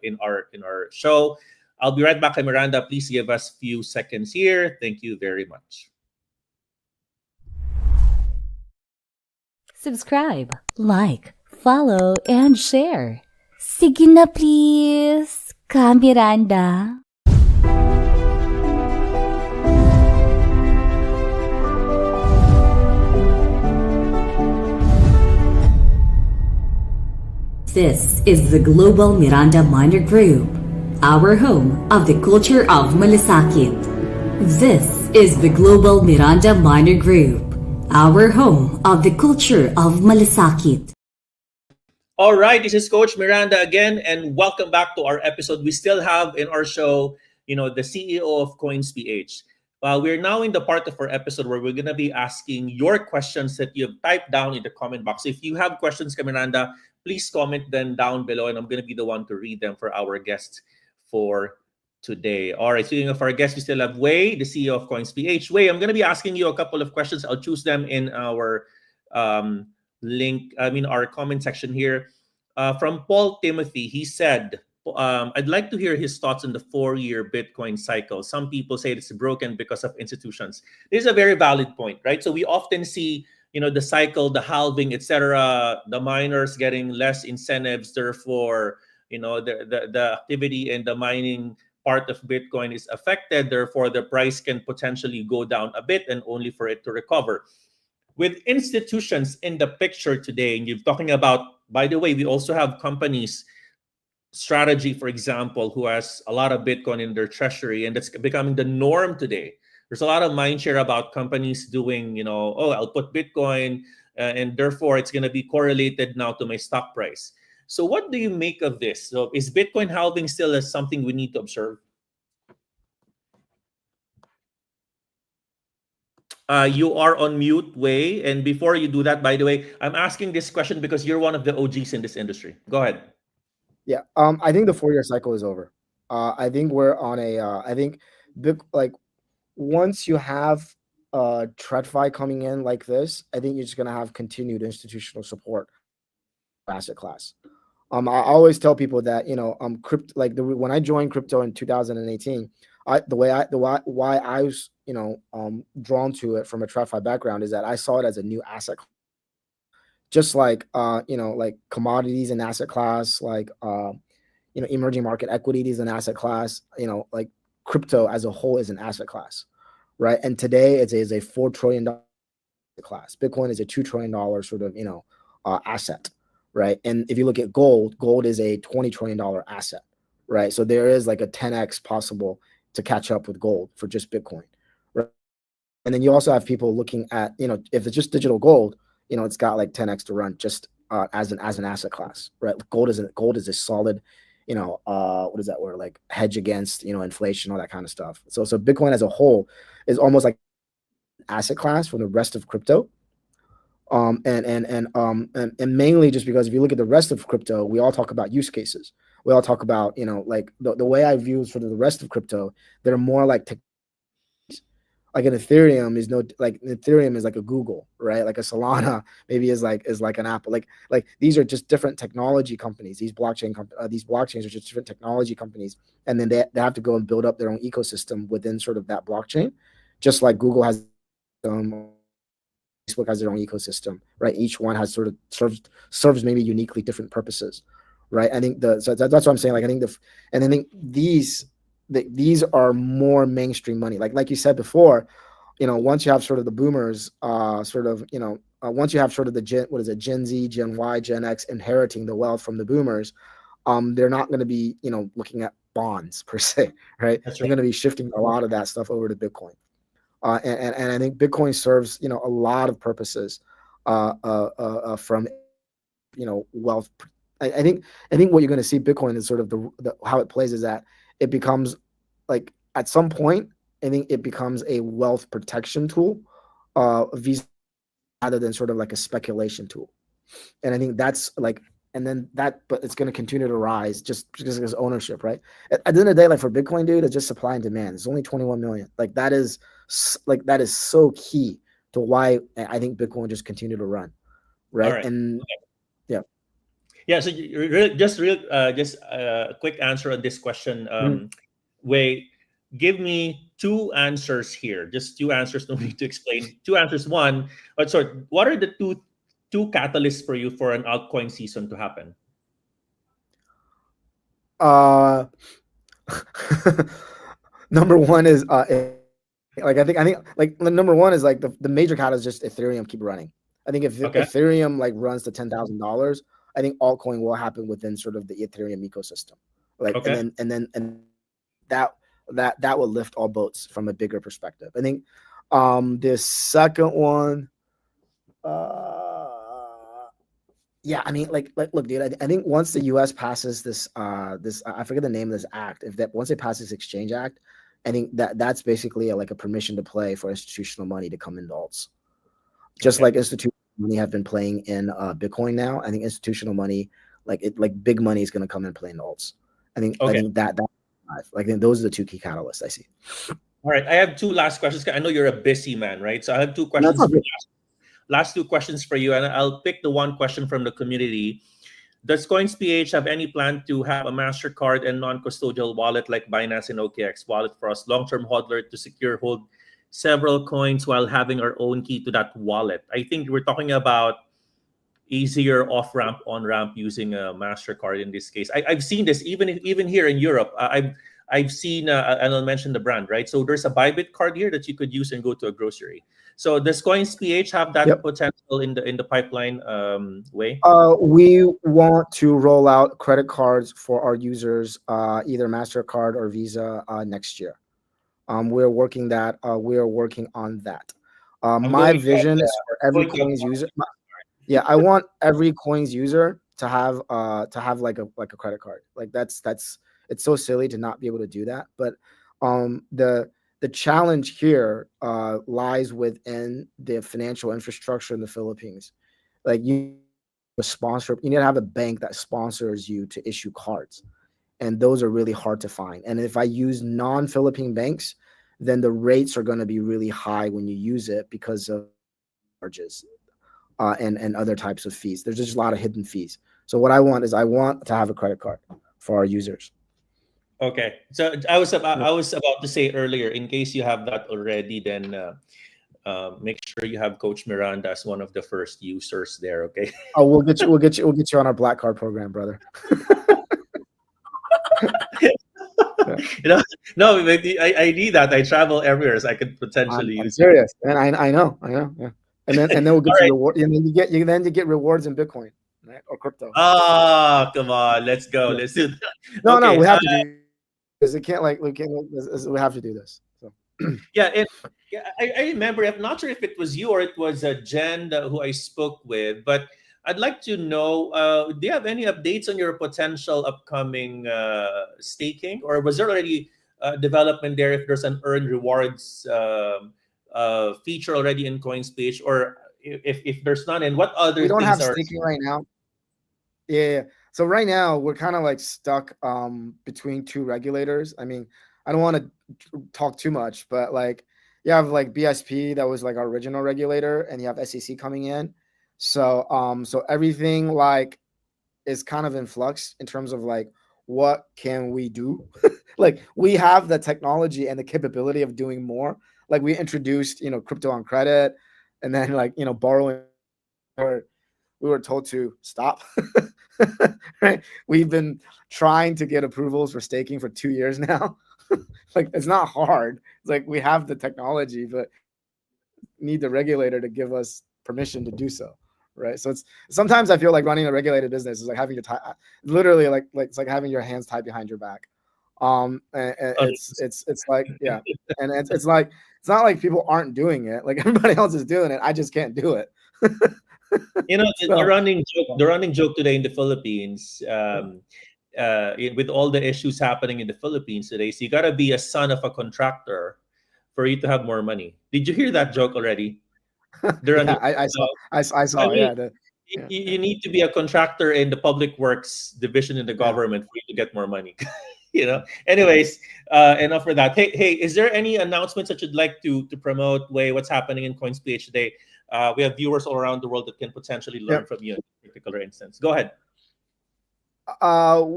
in our show. I'll be right back. Miranda, please give us a few seconds here. Thank you very much. Subscribe, like, follow, and share. Sige na please, Kamiranda. This is the Global Miranda Miner Group, our home of the culture of malasakit. This is the Global Miranda Miner Group, our home of the culture of malasakit. All right, this is Coach Miranda again, and welcome back to our episode. We still have in our show, you know, the CEO of COINSPH. We're now in the part of our episode where we're going to be asking your questions that you've typed down in the comment box. If you have questions, Miranda, please comment them down below, and I'm going to be the one to read them for our guests for today. All right, speaking of our guests, we still have Wei, the CEO of COINSPH. Wei, I'm going to be asking you a couple of questions. I'll choose them in our our comment section here. From Paul Timothy, he said, I'd like to hear his thoughts on the 4-year Bitcoin cycle. Some people say it's broken because of institutions. This is a very valid point, right? So we often see, the cycle, the halving, etc., the miners getting less incentives, therefore, the activity in the mining part of Bitcoin is affected, therefore the price can potentially go down a bit and only for it to recover. With institutions in the picture today, and you're talking about, by the way, we also have companies, Strategy, for example, who has a lot of Bitcoin in their treasury, and that's becoming the norm today. There's a lot of mindshare about companies doing, I'll put Bitcoin, and therefore it's going to be correlated now to my stock price. So what do you make of this? So is Bitcoin halving still as something we need to observe? You are on mute, Wei. And before you do that, by the way, I'm asking this question because you're one of the OGs in this industry. Go ahead. Yeah, I think the 4-year cycle is over. I think we're on a. I think once you have TradFi coming in like this, I think you're just gonna have continued institutional support asset class. I always tell people that crypto, when I joined crypto in 2018, why I was drawn to it from a TradFi background is that I saw it as a new asset, just like like commodities and asset class, like emerging market equities and asset class, like crypto as a whole is an asset class, right? And today it is a $4 trillion class. Bitcoin is a $2 trillion sort of asset, right? And if you look at gold is a $20 trillion asset, right? So there is like a 10x possible to catch up with gold for just Bitcoin, right? And then you also have people looking at, if it's just digital gold, it's got like 10x to run just as an asset class, right? Gold is a solid, what is that word? Like hedge against, inflation, all that kind of stuff. So Bitcoin as a whole is almost like asset class from the rest of crypto. And mainly just because if you look at the rest of crypto, we all talk about use cases. We all talk about, like the way I view for the rest of crypto, they're more like like an Ethereum is Ethereum is like a Google, right? Like a Solana maybe is like an Apple. Like these are just different technology companies. These blockchains are just different technology companies, and then they have to go and build up their own ecosystem within sort of that blockchain, just like Google has. Facebook has their own ecosystem, right? Each one has sort of serves maybe uniquely different purposes, right? I think that's what I'm saying. Like I think these are more mainstream money. Like you said before, once you have sort of the boomers, once you have sort of the Gen Z, Gen Y, Gen X inheriting the wealth from the boomers, they're not going to be, looking at bonds per se, right? They're going to be shifting a lot of that stuff over to Bitcoin. And I think Bitcoin serves, a lot of purposes from, wealth. I think what you're going to see Bitcoin is sort of the how it plays is that it becomes like at some point, I think it becomes a wealth protection tool, rather than sort of like a speculation tool. And I think that's like, but it's going to continue to rise just because of ownership, right? At the end of the day, like for Bitcoin, dude, it's just supply and demand. It's only 21 million. Like that is so key to why I think Bitcoin just continue to run, right? All right. And yeah. So just a quick answer on this question. Wei, give me two answers here. Just two answers. No need to explain. Two answers. One, what are the two catalysts for you for an altcoin season to happen? Number one is like I think like number one is like the major catalyst is just Ethereum keep running. I think if Ethereum like runs to $10,000, I think altcoin will happen within sort of the Ethereum ecosystem. Like and that will lift all boats from a bigger perspective. I think the second one, yeah, I mean, like look, dude, I think once the U.S. passes this I forget the name of this act, once it passes Exchange Act, I think that's basically like a permission to play for institutional money to come into alts. Just like institutional money have been playing in Bitcoin now. I think institutional money, like big money, is going to come and play in alts. I think that I think those are the two key catalysts I see. All right, I have two last questions. I know you're a busy man, right? So I have two No, questions. Last two questions for you, and I'll pick the one question from the community. Does COINSPH have any plan to have a MasterCard and non-custodial wallet like Binance and OKX wallet for us long-term hodler to secure hold several coins while having our own key to that wallet? I think we're talking about easier off-ramp, on-ramp using a MasterCard in this case. I've seen this even here in Europe. I've seen, and I'll mention the brand, right? So there's a Bybit card here that you could use and go to a grocery. So does COINSPH have that potential in the pipeline, Wei? We want to roll out credit cards for our users, either MasterCard or Visa, next year. We're working that. We are working on that. My vision is for every Coins user. Yeah, I want every Coins user to have like a credit card. Like that's it's so silly to not be able to do that. But the challenge here lies within the financial infrastructure in the Philippines. Like you need to have a bank that sponsors you to issue cards, and those are really hard to find. And if I use non-Philippine banks, then the rates are going to be really high when you use it because of charges and other types of fees. There's just a lot of hidden fees. So what I want to have a credit card for our users. Okay, so I was about to say earlier, in case you have that already, then make sure you have Coach Miranda as one of the first users there. Okay. Oh, we'll get you on our black card program, brother. No, I need that. I travel everywhere, so I could potentially use. I'm serious, and I know. Yeah. And then we'll get you reward. And then you get rewards in Bitcoin, right, or crypto. Oh, come on, let's go. Yeah. Let's do that. No, we have to do. Because we have to do this. So. Yeah, I remember. I'm not sure if it was you or it was Jen who I spoke with, but I'd like to know: do you have any updates on your potential upcoming staking, or was there already development there? If there's an earned rewards feature already in COINSPH, or if there's none, and what other we don't things have staking right now. Yeah. So right now we're kind of like stuck between two regulators. I mean, I don't want to talk too much, but like you have like BSP that was like our original regulator, and you have SEC coming in. So so everything like is kind of in flux in terms of like what can we do? Like we have the technology and the capability of doing more. Like we introduced, crypto on credit, and then like, borrowing, or we were told to stop. Right? We've been trying to get approvals for staking for 2 years now. Like it's not hard. It's like we have the technology, but need the regulator to give us permission to do so. Right. So it's sometimes I feel like running a regulated business is like having your literally like it's like having your hands tied behind your back. And it's like, yeah. And it's like, it's not like people aren't doing it. Like everybody else is doing it. I just can't do it. The running joke today in the Philippines, with all the issues happening in the Philippines today, so you got to be a son of a contractor for you to have more money. Did you hear that joke already? Yeah, I saw. I mean, you need to be a contractor in the public works division in the government for you to get more money. Anyways, enough for that. Hey, is there any announcements that you'd like to promote? Wei, what's happening in COINSPH today? We have viewers all around the world that can potentially learn from you in a particular instance. Go ahead.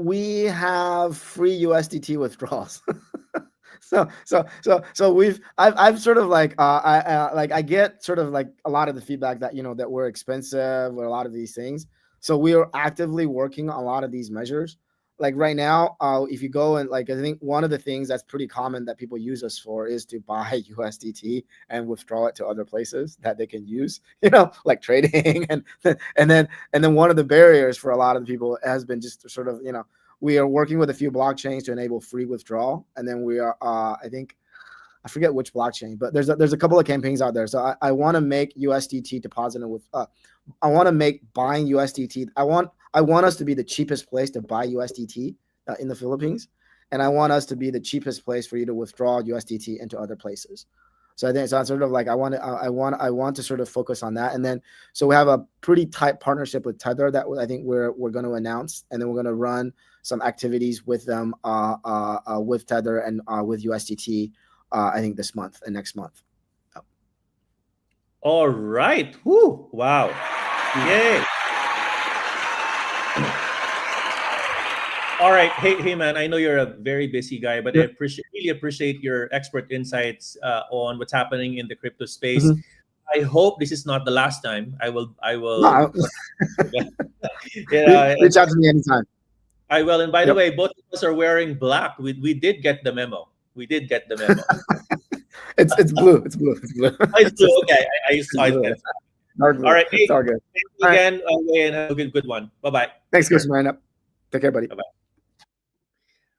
We have free USDT withdrawals. So I've sort of like I get sort of like a lot of the feedback that that we're expensive or a lot of these things. So we are actively working on a lot of these measures. Like right now, if you go and like I think one of the things that's pretty common that people use us for is to buy USDT and withdraw it to other places that they can use, like trading and then one of the barriers for a lot of the people has been just sort of we are working with a few blockchains to enable free withdrawal, and then we are I forget which blockchain, but there's a couple of campaigns out there. So I want to make USDT depositing with I want to make buying USDT. I want us to be the cheapest place to buy USDT in the Philippines, and I want us to be the cheapest place for you to withdraw USDT into other places. So I think so. I'm sort of like I want to sort of focus on that, and then so we have a pretty tight partnership with Tether that I think we're going to announce, and then we're going to run some activities with them, with Tether and with USDT. I think this month and next month. All right. Woo. Wow. Yay. All right. Hey, man. I know you're a very busy guy, but I really appreciate your expert insights on what's happening in the crypto space. I hope this is not the last time. I will. No, Yeah. reach out to me anytime. I will. And by the way, both of us are wearing black. We did get the memo. We did get the memo. It's blue. It's blue. It's blue. It's blue. Okay. I saw it. All right. Hey, it's all good. Thank you again, and have a good one. Bye-bye. Thanks, Coach Miranda. Take care, buddy. Bye-bye.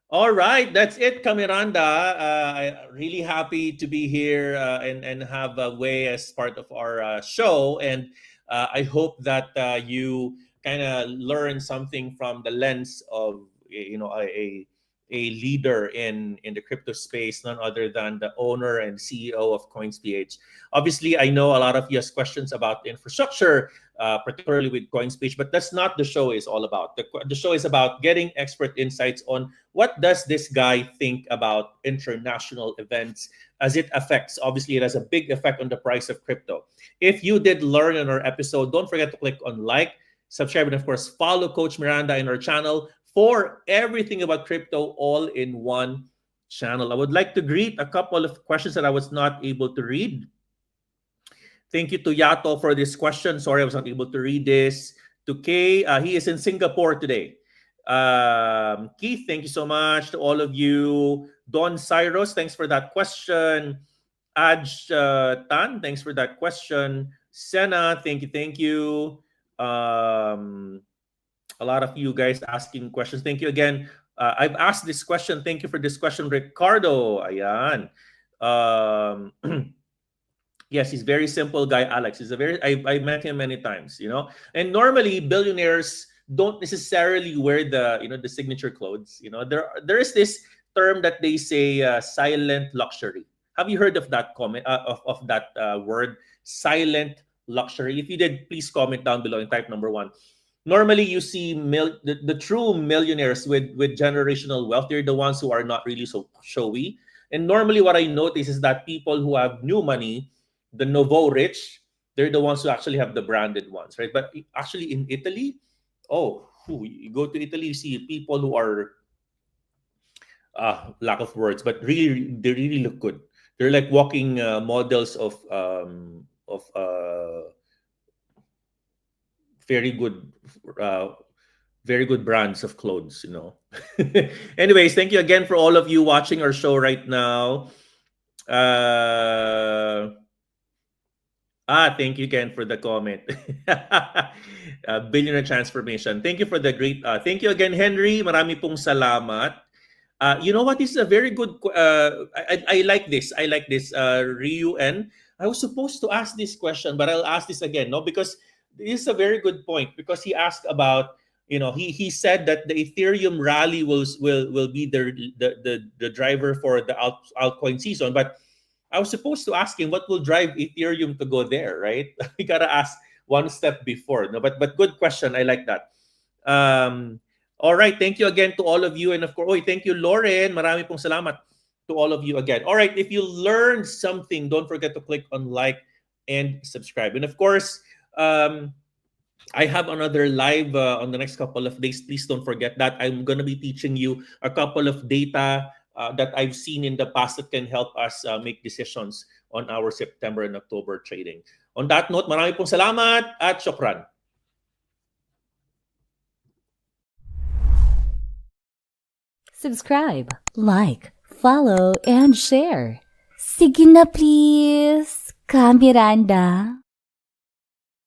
All right, that's it, Miranda. I'm really happy to be here and have Wei as part of our show. And I hope that you kind of learn something from the lens of a leader in the crypto space, none other than the owner and CEO of COINSPH. Obviously, I know a lot of you has questions about infrastructure, particularly with COINSPH, but that's not the show is all about. The show is about getting expert insights on what does this guy think about international events as it affects. Obviously, it has a big effect on the price of crypto. If you did learn in our episode, don't forget to click on like, subscribe, and of course, follow Coach Miranda in our channel for everything about crypto all in one channel. I would like to greet a couple of questions that I was not able to read. Thank you to Yato for this question. Sorry, I was not able to read this. To Kay, he is in Singapore today. Keith, thank you so much. To all of you. Don Cyrus, thanks for that question. Aj Tan, thanks for that question. Sena, thank you. A lot of you guys asking questions. Thank you again. I've asked this question. Thank you for this question, Ricardo. Ayan. Yes, he's very simple guy, Alex. He's I met him many times, And normally billionaires don't necessarily wear the signature clothes. There is this term that they say silent luxury. Have you heard of that comment of that word, silent luxury? If you did, please comment down below and type number 1. Normally, you see the true millionaires with generational wealth. They're the ones who are not really so showy. And normally, what I notice is that people who have new money, the nouveau rich, they're the ones who actually have the branded ones, right? But actually, in Italy, you go to Italy, you see people who are lack of words, but really, they really look good. They're like walking models of very good brands of clothes, Anyways, thank you again for all of you watching our show right now. Thank you again for the comment. Billionaire transformation. Thank you for the great. Thank you again, Henry. Marami pong salamat. You know what? This is a very good. I like this. Ryu N. I was supposed to ask this question, but I'll ask this again, because this is a very good point, because he asked about, he said that the Ethereum rally will be the driver for the altcoin season. But I was supposed to ask him what will drive Ethereum to go there, right? We gotta ask one step before. No, but good question. I like that. All right. Thank you again to all of you, and of course, thank you, Lauren. Marami pong salamat to all of you again. All right. If you learned something, don't forget to click on like and subscribe. And of course, I have another live on the next couple of days. Please don't forget that. I'm going to be teaching you a couple of data that I've seen in the past that can help us make decisions on our September and October trading. On that note, marami pong salamat at syukran. Subscribe, like, follow, and share. Sige na please, Ka Miranda.